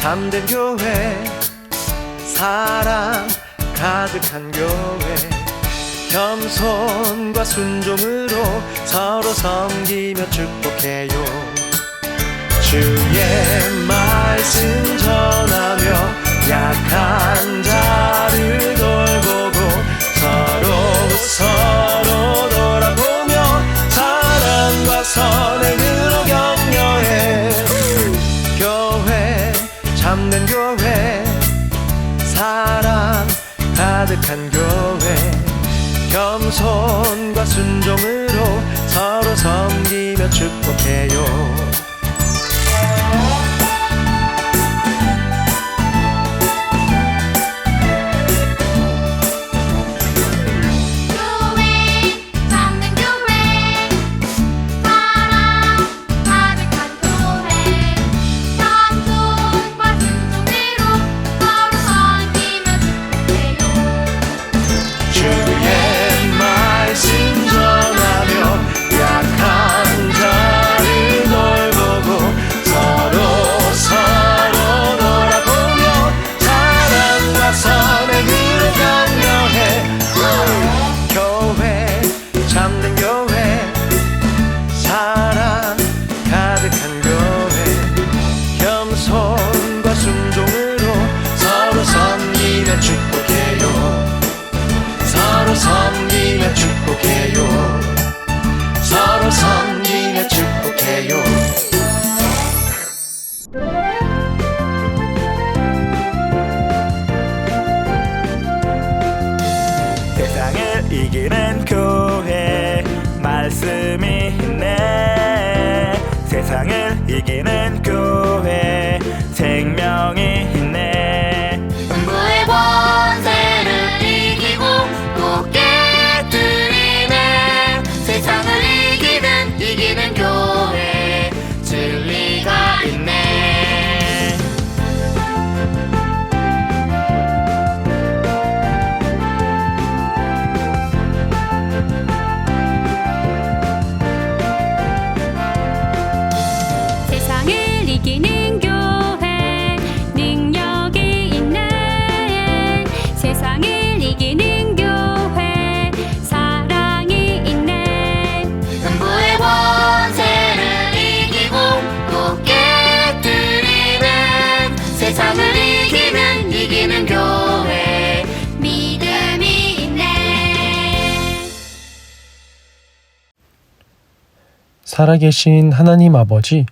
참된 교회, 사랑 가득한 교회, 겸손과 순종으로 서로 섬기며 축복해요. 주의 말씀 전하며 약한 자를 돌보고 서로 돌아보며 사랑과 선행으로 격려해. 교회, 참된 교회, 사랑 가득한 교회, 겸손과 순종으로 서로 섬기며 축복해요. 서로 섬기며 축복해요. 세상을 이기는 교회, 말씀이 있네. 세상을 이기는 교회, 생명이 있네. 음부의 권세를 이기고 또 깨뜨리네. 세상을 이기는 교회, 진리가 있네. 세상을 이기는 교회, 능력이 있네. 세상을 이기는 교회, 사랑이 있네. 음부의 권세를 이기고 또 깨뜨리는. 세상을 이기는 교회, 믿음이 있네. 살아계신 하나님 아버지,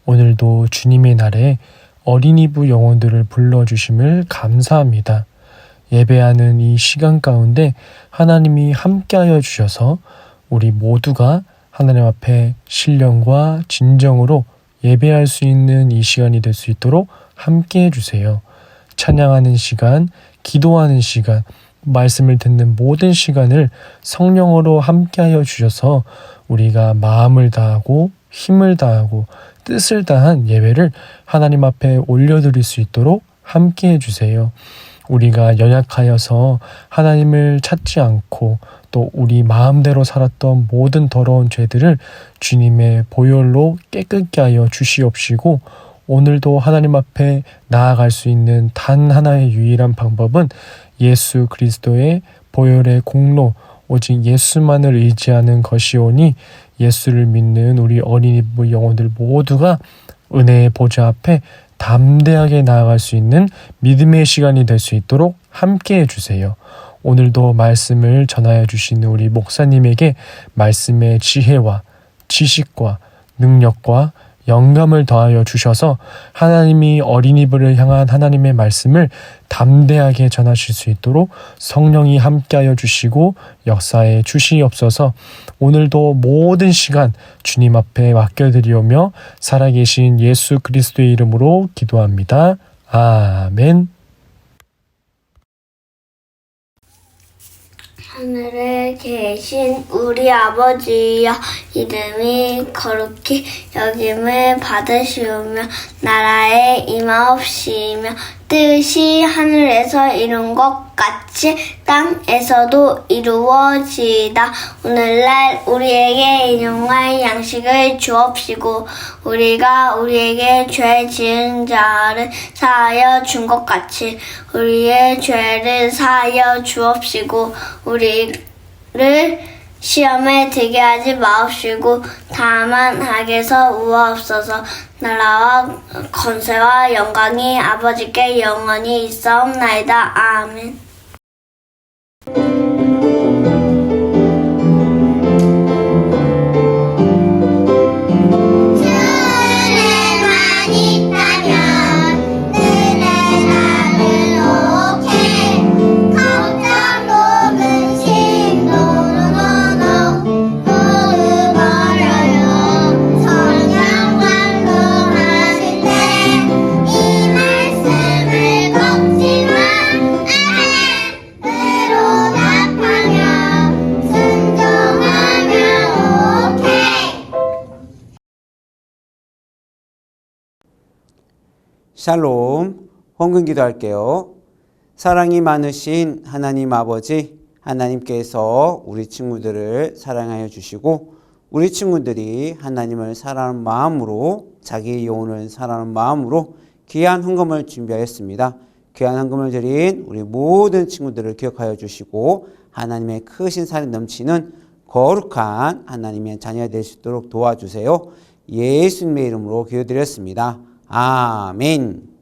오늘도 주님의 날에 어린이부 영혼들을 불러주심을 감사합니다. 예배하는 이 시간 가운데 하나님이 함께하여 주셔서 우리 모두가 하나님 앞에 신령과 진정으로 예배할 수 있는 이 시간이 될 수 있도록 함께해 주세요. 찬양하는 시간, 기도하는 시간, 말씀을 듣는 모든 시간을 성령으로 함께하여 주셔서 우리가 마음을 다하고 힘을 다하고 뜻을 다한 예배를 하나님 앞에 올려드릴 수 있도록 함께해 주세요. 우리가 연약하여서 하나님을 찾지 않고 또 우리 마음대로 살았던 모든 더러운 죄들을 주님의 보혈로 깨끗게 하여 주시옵시고, 오늘도 하나님 앞에 나아갈 수 있는 단 하나의 유일한 방법은 예수 그리스도의 보혈의 공로, 오직 예수만을 의지하는 것이오니 예수를 믿는 우리 어린이부 영혼들 모두가 은혜의 보좌 앞에 담대하게 나아갈 수 있는 믿음의 시간이 될 수 있도록 함께해 주세요. 오늘도 말씀을 전하여 주시는 우리 목사님에게 말씀의 지혜와 지식과 능력과 영감을 더하여 주셔서 하나님이 어린이부를 향한 하나님의 말씀을 담대하게 전하실 수 있도록 성령이 함께하여 주시고 역사해 주시옵소서. 오늘도 모든 시간 주님 앞에 맡겨드리오며 살아계신 예수 그리스도의 이름으로 기도합니다. 아멘. 하늘에 계신 우리 아버지여, 이름이 거룩히 여김을 받으시오며 나라에 임하옵시며 뜻이 하늘에서 이룬 것 같이 땅에서도 이루어지이다. 오늘날 우리에게 일용할 양식을 주옵시고 우리가 우리에게 죄 지은 자를 사하여 준 것 같이 우리의 죄를 사하여 주옵시고 우리를 시험에 들게 하지 마옵시고 다만 악에서 우하옵소서. 나라와 권세와 영광이 아버지께 영원히 있사옵나이다. 아멘. 주님만 있다면 은혜 나를 오케이 걱정 녹은 심 노노노노 노르버려요 성령과 하실 때 이 말씀을 걷지마 으로 답하며 순종하며 오케이. 샬롬, 헌금 기도할게요. 사랑이 많으신 하나님 아버지, 하나님께서 우리 친구들을 사랑하여 주시고 우리 친구들이 하나님을 사랑하는 마음으로 자기 영혼을 사랑하는 마음으로 귀한 헌금을 준비하였습니다. 귀한 헌금을 드린 우리 모든 친구들을 기억하여 주시고 하나님의 크신 사랑이 넘치는 거룩한 하나님의 자녀가 될 수 있도록 도와주세요. 예수님의 이름으로 기도드렸습니다. 아멘.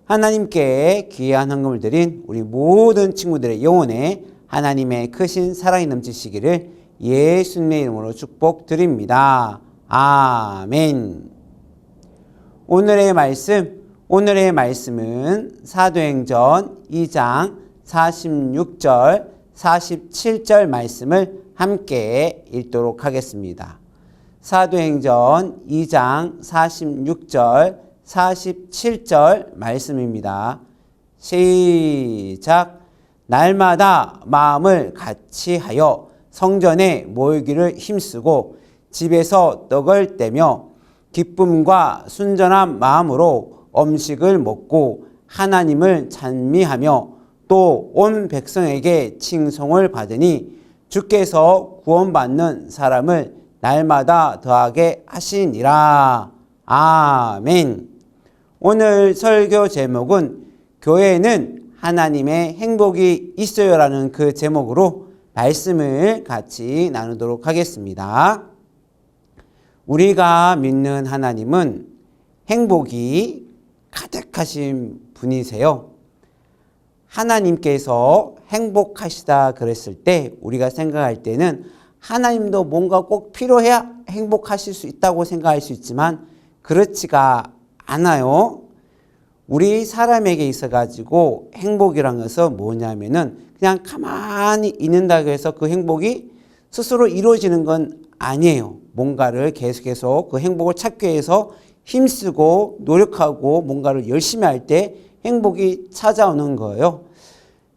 하나님께 귀한 헌금을 드린 우리 모든 친구들의 영혼에 하나님의 크신 사랑이 넘치시기를 예수님의 이름으로 축복드립니다. 아멘. 오늘의 말씀은 사도행전 2장 46절, 47절 말씀을 함께 읽도록 하겠습니다. 사도행전 2장 46절, 47절 말씀입니다. 시작. 날마다 마음을 같이 하여 성전에 모이기를 힘쓰고 집에서 떡을 떼며 기쁨과 순전한 마음으로 음식을 먹고 하나님을 찬미하며 또 온 백성에게 칭송을 받으니 주께서 구원받는 사람을 날마다 더하게 하시니라. 아멘. 오늘 설교 제목은 교회에는 하나님의 행복이 있어요라는 그 제목으로 말씀을 같이 나누도록 하겠습니다. 우리가 믿는 하나님은 행복이 가득하신 분이세요. 하나님께서 행복하시다 그랬을 때 우리가 생각할 때는 하나님도 뭔가 꼭 필요해야 행복하실 수 있다고 생각할 수 있지만 그렇지가 않아요. 우리 사람에게 있어가지고 행복이란 것은 뭐냐면은 그냥 가만히 있는다고 해서 그 행복이 스스로 이루어지는 건 아니에요. 뭔가를 계속해서 그 행복을 찾기 위해서 힘쓰고 노력하고 뭔가를 열심히 할 때 행복이 찾아오는 거예요.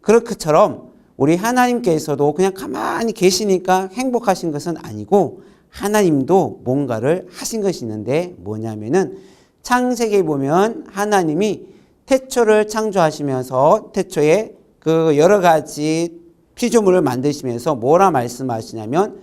그렇게처럼 우리 하나님께서도 그냥 가만히 계시니까 행복하신 것은 아니고 하나님도 뭔가를 하신 것이 있는데 뭐냐면은 창세기에 보면 하나님이 태초를 창조하시면서 태초에 그 여러 가지 피조물을 만드시면서 뭐라 말씀하시냐면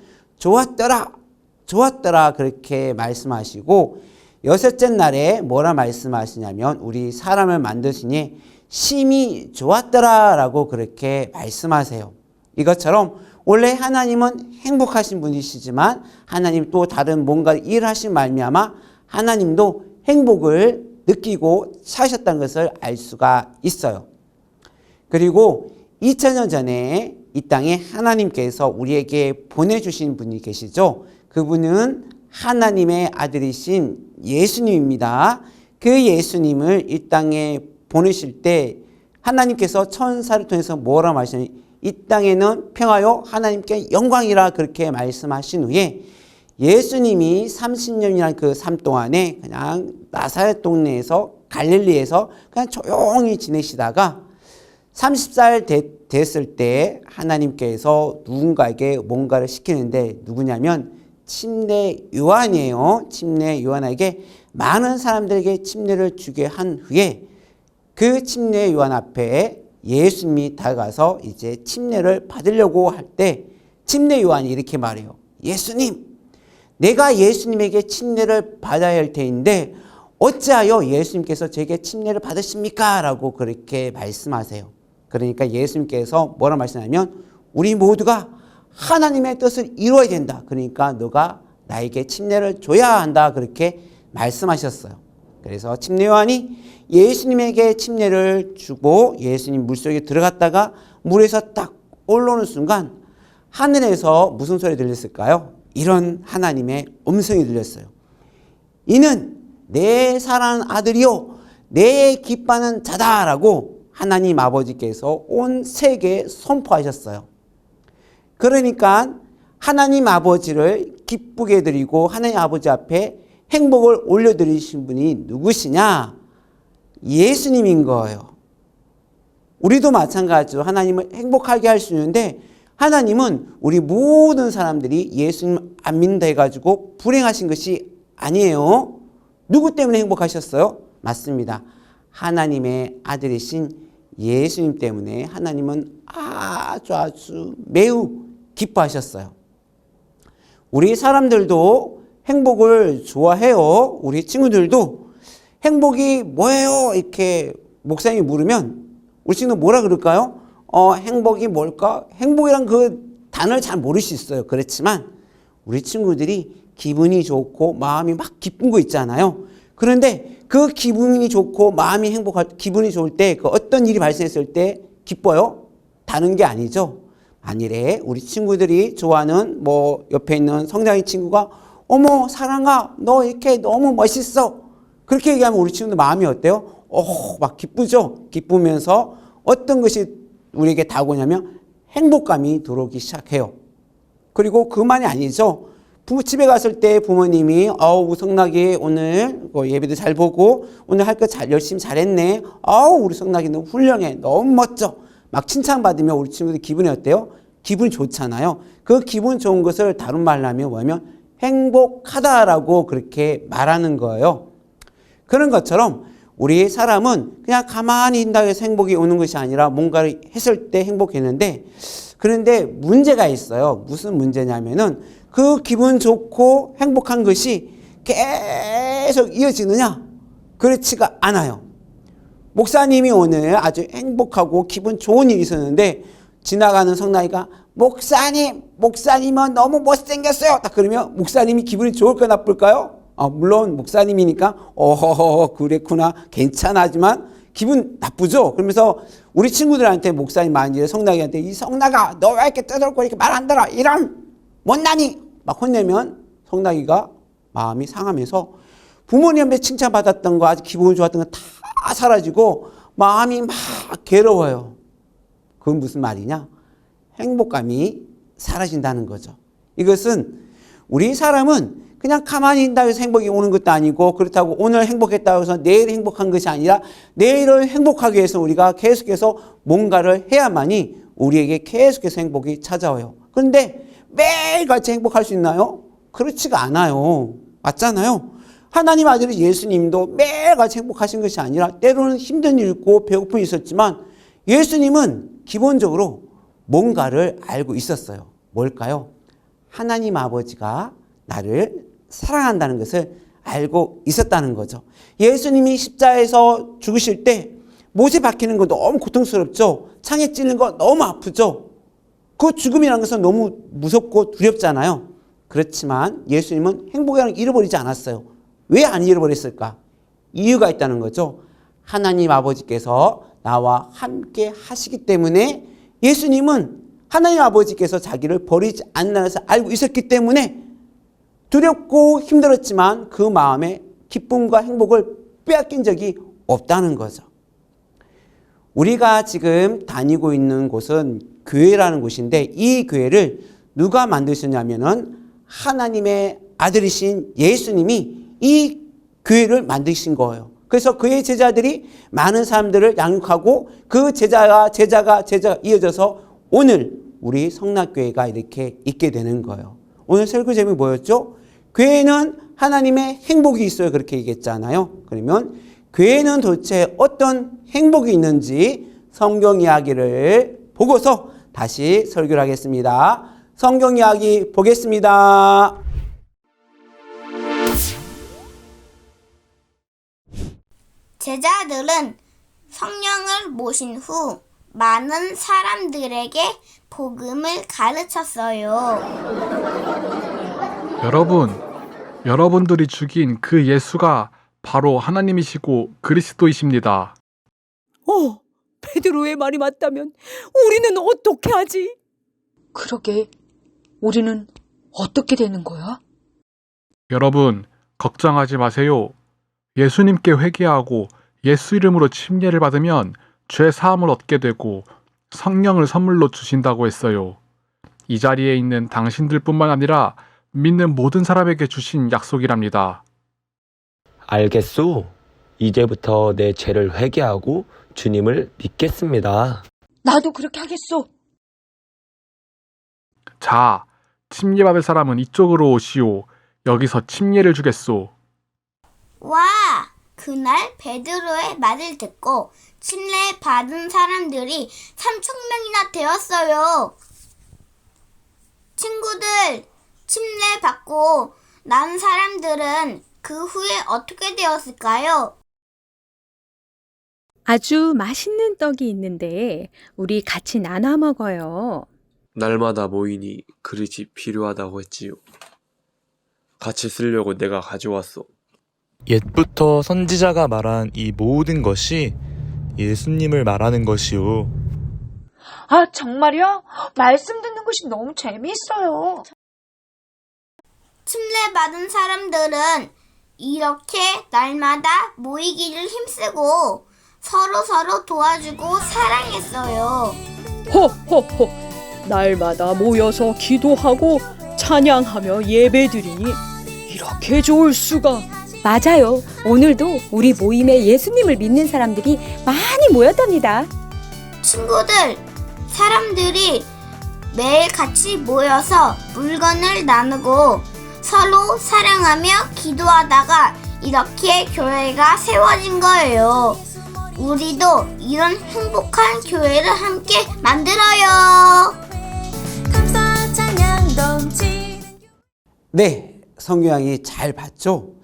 좋았더라 그렇게 말씀하시고 여섯째 날에 뭐라 말씀하시냐면 우리 사람을 만드시니 심히 좋았더라 라고 그렇게 말씀하세요. 이것처럼 원래 하나님은 행복하신 분이시지만 하나님 또 다른 뭔가 일을 하신 말미암아 하나님도 행복을 느끼고 사셨다는 것을 알 수가 있어요. 그리고 2000년 전에 이 땅에 하나님께서 우리에게 보내주신 분이 계시죠. 그분은 하나님의 아들이신 예수님입니다. 그 예수님을 이 땅에 보내실 때 하나님께서 천사를 통해서 뭐라 말씀하시냐면 이 땅에는 평화요 하나님께 영광이라 그렇게 말씀하신 후에 예수님이 30년이라는 그 삶 동안에 그냥 나사렛 동네에서 갈릴리에서 그냥 조용히 지내시다가 30살 됐을 때 하나님께서 누군가에게 뭔가를 시키는데 누구냐면 침례 요한이에요. 침례 요한에게 많은 사람들에게 침례를 주게 한 후에 그 침례 요한 앞에 예수님이 다가가서 이제 침례를 받으려고 할 때 침례 요한이 이렇게 말해요. 예수님, 내가 예수님에게 침례를 받아야 할 테인데 어찌하여 예수님께서 제게 침례를 받으십니까? 라고 그렇게 말씀하세요. 그러니까 예수님께서 뭐라 말씀하냐면 우리 모두가 하나님의 뜻을 이루어야 된다. 그러니까 너가 나에게 침례를 줘야 한다. 그렇게 말씀하셨어요. 그래서 침례 요한이 예수님에게 침례를 주고 예수님 물속에 들어갔다가 물에서 딱 올라오는 순간 하늘에서 무슨 소리 들렸을까요? 이런 하나님의 음성이 들렸어요. 이는 내 사랑하는 아들이요 내 기뻐하는 자다라고 하나님 아버지께서 온 세계에 선포하셨어요. 그러니까 하나님 아버지를 기쁘게 드리고 하나님 아버지 앞에 행복을 올려드리신 분이 누구시냐? 예수님인 거예요. 우리도 마찬가지로 하나님을 행복하게 할 수 있는데 하나님은 우리 모든 사람들이 예수님 안 믿는다 해가지고 불행하신 것이 아니에요. 누구 때문에 행복하셨어요? 맞습니다. 하나님의 아들이신 예수님 때문에 하나님은 아주 매우 기뻐하셨어요. 우리 사람들도 행복을 좋아해요. 우리 친구들도 행복이 뭐예요? 이렇게 목사님이 물으면 우리 친구들 뭐라 그럴까요? 행복이 뭘까? 행복이란 그 단어를 잘 모를 수 있어요. 그렇지만 우리 친구들이 기분이 좋고 마음이 막 기쁜 거 있잖아요. 그런데 그 기분이 좋고 마음이 기분이 좋을 때 그 어떤 일이 발생했을 때 기뻐요? 다른 게 아니죠. 만일에 우리 친구들이 좋아하는 옆에 있는 성장이 친구가 어머 사랑아 너 이렇게 너무 멋있어. 그렇게 얘기하면 우리 친구들 마음이 어때요? 막 기쁘죠. 기쁘면서 어떤 것이 우리에게 다가오냐면 행복감이 들어오기 시작해요. 그리고 그만이 아니죠. 집에 갔을 때 부모님이 우리 성락이 오늘 예배도 잘 보고 오늘 할 거 열심히 잘했네. 우리 성락이 너무 훌륭해. 너무 멋져. 막 칭찬받으면 우리 친구들 기분이 어때요? 기분이 좋잖아요. 그 기분 좋은 것을 다른 말로 하면 뭐냐면 행복하다라고 그렇게 말하는 거예요. 그런 것처럼 우리 사람은 그냥 가만히 있다 해서 행복이 오는 것이 아니라 뭔가를 했을 때 행복했는데 그런데 문제가 있어요. 무슨 문제냐면은 그 기분 좋고 행복한 것이 계속 이어지느냐? 그렇지가 않아요. 목사님이 오늘 아주 행복하고 기분 좋은 일이 있었는데 지나가는 성나이가 목사님은 너무 못생겼어요. 딱 그러면 목사님이 기분이 좋을까 나쁠까요? 물론 목사님이니까 그랬구나 괜찮아지만 기분 나쁘죠. 그러면서 우리 친구들한테 목사님 만일에 성나이한테 이 성나가 너 왜 이렇게 떠들고 이렇게 말 안 들어 이런 못나니 막 혼내면 성나이가 마음이 상하면서 부모님한테 칭찬받았던 거 아주 기분 좋았던 거 다 사라지고 마음이 막 괴로워요. 그건 무슨 말이냐? 행복감이 사라진다는 거죠. 이것은 우리 사람은 그냥 가만히 있다고 해서 행복이 오는 것도 아니고 그렇다고 오늘 행복했다고 해서 내일 행복한 것이 아니라 내일을 행복하기 위해서 우리가 계속해서 뭔가를 해야만이 우리에게 계속해서 행복이 찾아와요. 그런데 매일같이 행복할 수 있나요? 그렇지가 않아요. 맞잖아요. 하나님 아들 예수님도 매일같이 행복하신 것이 아니라 때로는 힘든 일 있고 배고픔이 있었지만 예수님은 기본적으로 뭔가를 알고 있었어요. 뭘까요? 하나님 아버지가 나를 사랑한다는 것을 알고 있었다는 거죠. 예수님이 십자가에서 죽으실 때 못에 박히는 거 너무 고통스럽죠. 창에 찔린 거 너무 아프죠. 그 죽음이라는 것은 너무 무섭고 두렵잖아요. 그렇지만 예수님은 행복이라는 걸 잃어버리지 않았어요. 왜 안 잃어버렸을까? 이유가 있다는 거죠. 하나님 아버지께서 나와 함께 하시기 때문에 예수님은 하나님 아버지께서 자기를 버리지 않는다는 것을 알고 있었기 때문에 두렵고 힘들었지만 그 마음에 기쁨과 행복을 빼앗긴 적이 없다는 거죠. 우리가 지금 다니고 있는 곳은 교회라는 곳인데 이 교회를 누가 만드셨냐면은 하나님의 아들이신 예수님이 이 교회를 만드신 거예요. 그래서 그의 제자들이 많은 사람들을 양육하고 그 제자가 이어져서 오늘 우리 성락교회가 이렇게 있게 되는 거예요. 오늘 설교 제목이 뭐였죠? 교회는 하나님의 행복이 있어요. 그렇게 얘기했잖아요. 그러면 교회는 도대체 어떤 행복이 있는지 성경 이야기를 보고서 다시 설교를 하겠습니다. 성경 이야기 보겠습니다. 제자들은 성령을 모신 후 많은 사람들에게 복음을 가르쳤어요. 여러분들이 죽인 그 예수가 바로 하나님이시고 그리스도이십니다. 베드로의 말이 맞다면 우리는 어떻게 하지? 그러게, 우리는 어떻게 되는 거야? 여러분, 걱정하지 마세요. 예수님께 회개하고 예수 이름으로 침례를 받으면 죄 사함을 얻게 되고 성령을 선물로 주신다고 했어요. 이 자리에 있는 당신들뿐만 아니라 믿는 모든 사람에게 주신 약속이랍니다. 알겠소. 이제부터 내 죄를 회개하고 주님을 믿겠습니다. 나도 그렇게 하겠소. 자, 침례 받을 사람은 이쪽으로 오시오. 여기서 침례를 주겠소. 와! 그날 베드로의 말을 듣고 침례 받은 사람들이 3,000명이나 되었어요. 친구들, 침례 받고 난 사람들은 그 후에 어떻게 되었을까요? 아주 맛있는 떡이 있는데 우리 같이 나눠 먹어요. 날마다 모이니 그릇이 필요하다고 했지요. 같이 쓰려고 내가 가져왔어. 옛부터 선지자가 말한 이 모든 것이 예수님을 말하는 것이요. 아, 정말요? 말씀 듣는 것이 너무 재미있어요. 침례 받은 사람들은 이렇게 날마다 모이기를 힘쓰고 서로 도와주고 사랑했어요. 호호호! 날마다 모여서 기도하고 찬양하며 예배드리니 이렇게 좋을 수가. 맞아요. 오늘도 우리 모임에 예수님을 믿는 사람들이 많이 모였답니다. 친구들, 사람들이 매일 같이 모여서 물건을 나누고 서로 사랑하며 기도하다가 이렇게 교회가 세워진 거예요. 우리도 이런 행복한 교회를 함께 만들어요. 네, 성경이 잘 봤죠?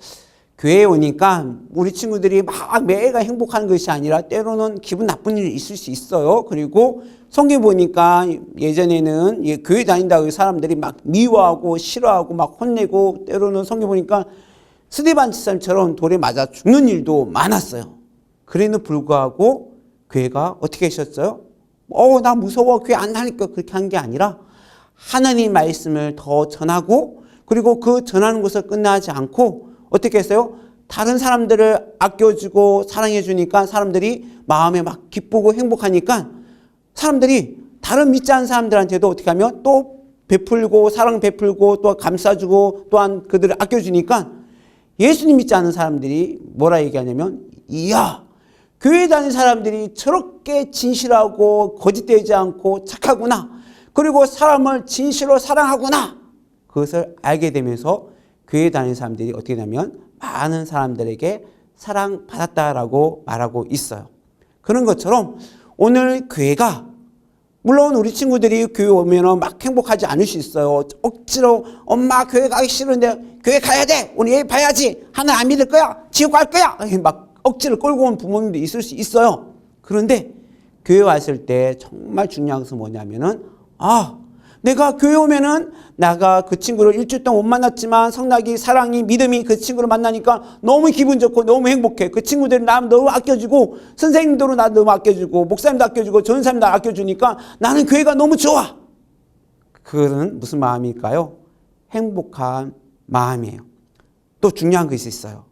교회에 오니까 우리 친구들이 막 매일가 행복한 것이 아니라 때로는 기분 나쁜 일이 있을 수 있어요. 그리고 성경 보니까 예전에는 교회 다닌다고 사람들이 막 미워하고 싫어하고 막 혼내고 때로는 성경 보니까 스데반 집사님처럼 돌에 맞아 죽는 일도 많았어요. 그래도 불구하고 교회가 어떻게 하셨어요? 나 무서워 교회 안 다니까 그렇게 한 게 아니라 하나님 말씀을 더 전하고 그리고 그 전하는 것을 끝나지 않고 어떻게 했어요? 다른 사람들을 아껴주고 사랑해주니까 사람들이 마음에 막 기쁘고 행복하니까 사람들이 다른 믿지 않는 사람들한테도 어떻게 하면 또 베풀고 사랑 베풀고 또 감싸주고 또한 그들을 아껴주니까 예수님 믿지 않는 사람들이 뭐라 얘기하냐면 이야 교회 다니는 사람들이 저렇게 진실하고 거짓되지 않고 착하구나. 그리고 사람을 진실로 사랑하구나. 그것을 알게 되면서 교회 다니는 사람들이 어떻게 되냐면 많은 사람들에게 사랑받았다라고 말하고 있어요. 그런 것처럼 오늘 교회가 물론 우리 친구들이 교회 오면 막 행복하지 않을 수 있어요. 억지로 엄마 교회 가기 싫은데 교회 가야 돼. 오늘 예배 봐야지. 하나님 안 믿을 거야. 지옥 갈 거야. 막 억지를 끌고 온 부모님도 있을 수 있어요. 그런데 교회 왔을 때 정말 중요한 것은 뭐냐면은 내가 교회 오면은 내가 그 친구를 일주일 동안 못 만났지만 성락이 사랑이 믿음이 그 친구를 만나니까 너무 기분 좋고 너무 행복해. 그 친구들이 나 너무 아껴주고 선생님들도 나 너무 아껴주고 목사님도 아껴주고 전사님도 아껴주니까 나는 교회가 너무 좋아. 그거는 무슨 마음일까요? 행복한 마음이에요. 또 중요한 것이 있어요.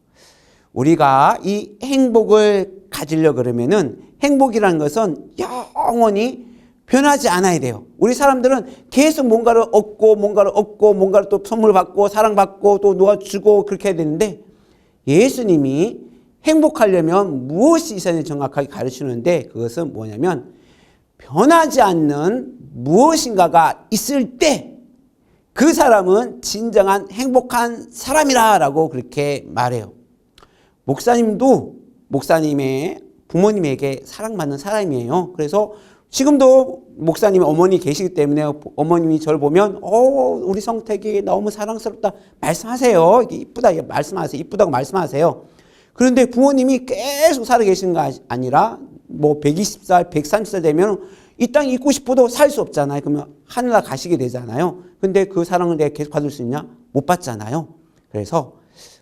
우리가 이 행복을 가지려 그러면은 행복이라는 것은 영원히 변하지 않아야 돼요. 우리 사람들은 계속 뭔가를 얻고 뭔가를 또 선물 받고 사랑받고 또 누가 주고 그렇게 해야 되는데 예수님이 행복하려면 무엇이 있어야 되는지 정확하게 가르치는데 그것은 뭐냐면 변하지 않는 무엇인가가 있을 때 그 사람은 진정한 행복한 사람이라고 그렇게 말해요. 목사님도 목사님의 부모님에게 사랑받는 사람이에요. 그래서 지금도 목사님 어머니 계시기 때문에 어머님이 저를 보면 우리 성택이 너무 사랑스럽다 말씀하세요. 이쁘다 말씀하세요. 이쁘다고 말씀하세요. 그런데 부모님이 계속 살아 계시는 거 아니라 뭐 120살, 130살 되면 이 땅에 있고 싶어도 살 수 없잖아요. 그러면 하늘나라 가시게 되잖아요. 근데 그 사랑을 내가 계속 받을 수 있냐? 못 받잖아요. 그래서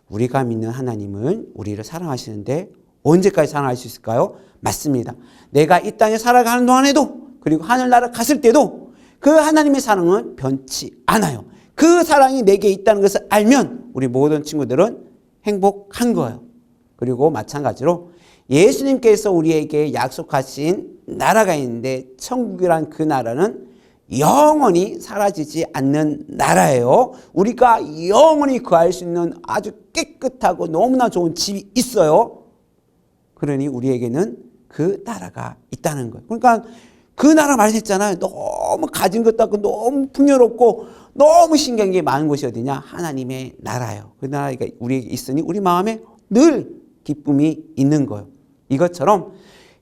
우리가 믿는 하나님은 우리를 사랑하시는데 언제까지 사랑할 수 있을까요? 맞습니다. 내가 이 땅에 살아가는 동안에도 그리고 하늘나라 갔을 때도 그 하나님의 사랑은 변치 않아요. 그 사랑이 내게 있다는 것을 알면 우리 모든 친구들은 행복한 거예요. 그리고 마찬가지로 예수님께서 우리에게 약속하신 나라가 있는데 천국이란 그 나라는 영원히 사라지지 않는 나라예요. 우리가 영원히 거할 수 있는 아주 깨끗하고 너무나 좋은 집이 있어요. 그러니 우리에게는 그 나라가 있다는 거예요. 그러니까 그 나라 말했잖아요. 너무 가진 것도 없고 너무 풍요롭고 너무 신기한 게 많은 곳이 어디냐? 하나님의 나라예요. 그 나라가 우리에게 있으니 우리 마음에 늘 기쁨이 있는 거예요. 이것처럼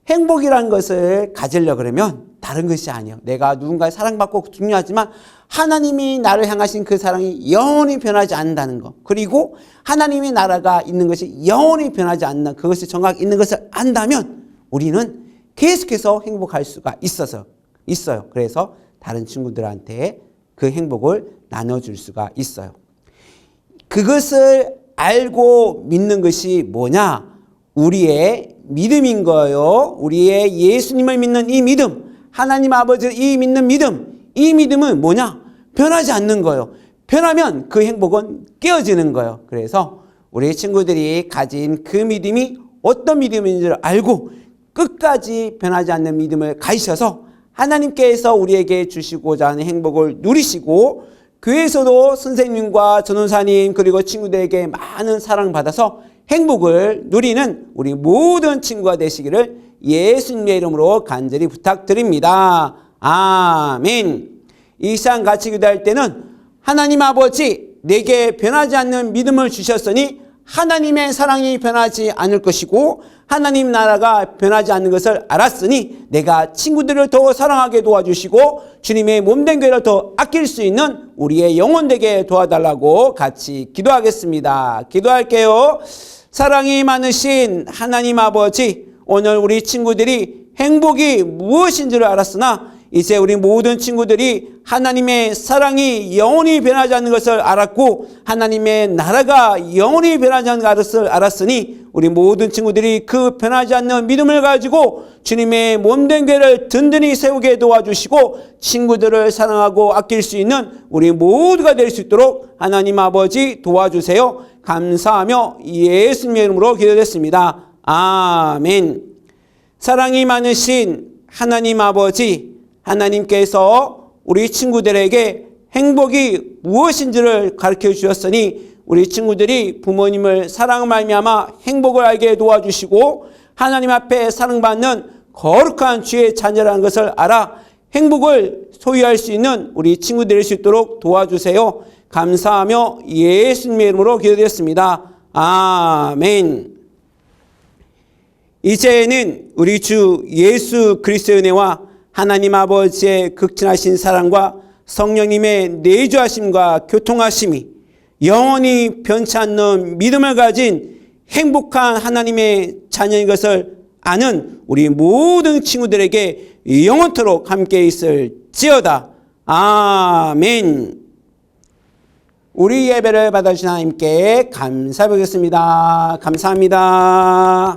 행복이라는 것을 가지려고 그러면 다른 것이 아니에요. 내가 누군가의 사랑받고 중요하지만 하나님이 나를 향하신 그 사랑이 영원히 변하지 않는다는 것. 그리고 하나님의 나라가 있는 것이 영원히 변하지 않는 그것이 정확히 있는 것을 안다면 우리는 계속해서 행복할 수가 있어요. 그래서 다른 친구들한테 그 행복을 나눠줄 수가 있어요. 그것을 알고 믿는 것이 뭐냐? 우리의 믿음인 거예요. 우리의 예수님을 믿는 이 믿음, 하나님 아버지를 믿는 믿음, 이 믿음은 뭐냐? 변하지 않는 거예요. 변하면 그 행복은 깨어지는 거예요. 그래서 우리 친구들이 가진 그 믿음이 어떤 믿음인지를 알고 끝까지 변하지 않는 믿음을 가지셔서 하나님께서 우리에게 주시고자 하는 행복을 누리시고 교회에서도 선생님과 전도사님 그리고 친구들에게 많은 사랑받아서 행복을 누리는 우리 모든 친구가 되시기를 예수님의 이름으로 간절히 부탁드립니다. 아멘. 이 시간 같이 기도할 때는 하나님 아버지 내게 변하지 않는 믿음을 주셨으니 하나님의 사랑이 변하지 않을 것이고 하나님 나라가 변하지 않는 것을 알았으니 내가 친구들을 더 사랑하게 도와주시고 주님의 몸된 교회를 더 아낄 수 있는 우리의 영혼 되게 도와달라고 같이 기도하겠습니다. 기도할게요. 사랑이 많으신 하나님 아버지, 오늘 우리 친구들이 행복이 무엇인지를 알았으나 이제 우리 모든 친구들이 하나님의 사랑이 영원히 변하지 않는 것을 알았고 하나님의 나라가 영원히 변하지 않는 것을 알았으니 우리 모든 친구들이 그 변하지 않는 믿음을 가지고 주님의 몸된 교회를 든든히 세우게 도와주시고 친구들을 사랑하고 아낄 수 있는 우리 모두가 될 수 있도록 하나님 아버지 도와주세요. 감사하며 예수님의 이름으로 기도했습니다. 아멘. 사랑이 많으신 하나님 아버지, 하나님께서 우리 친구들에게 행복이 무엇인지를 가르쳐 주셨으니 우리 친구들이 부모님을 사랑 말미암아 행복을 알게 도와주시고 하나님 앞에 사랑받는 거룩한 주의 자녀라는 것을 알아 행복을 소유할 수 있는 우리 친구들 될 수 있도록 도와주세요. 감사하며 예수님의 이름으로 기도드렸습니다. 아멘. 이제는 우리 주 예수 그리스도의 은혜와 하나님 아버지의 극진하신 사랑과 성령님의 내주하심과 교통하심이 영원히 변치 않는 믿음을 가진 행복한 하나님의 자녀인 것을 아는 우리 모든 친구들에게 영원토록 함께 있을지어다. 아멘. 우리 예배를 받아주신 하나님께 감사드리겠습니다. 감사합니다.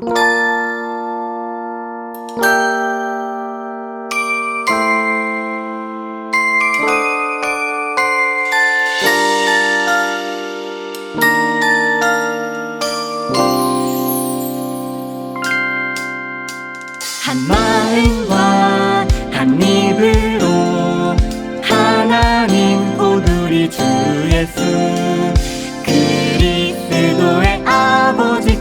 한 마음과 한 입으로 하나님 곧 우리 주 예수 그리스도의 아버지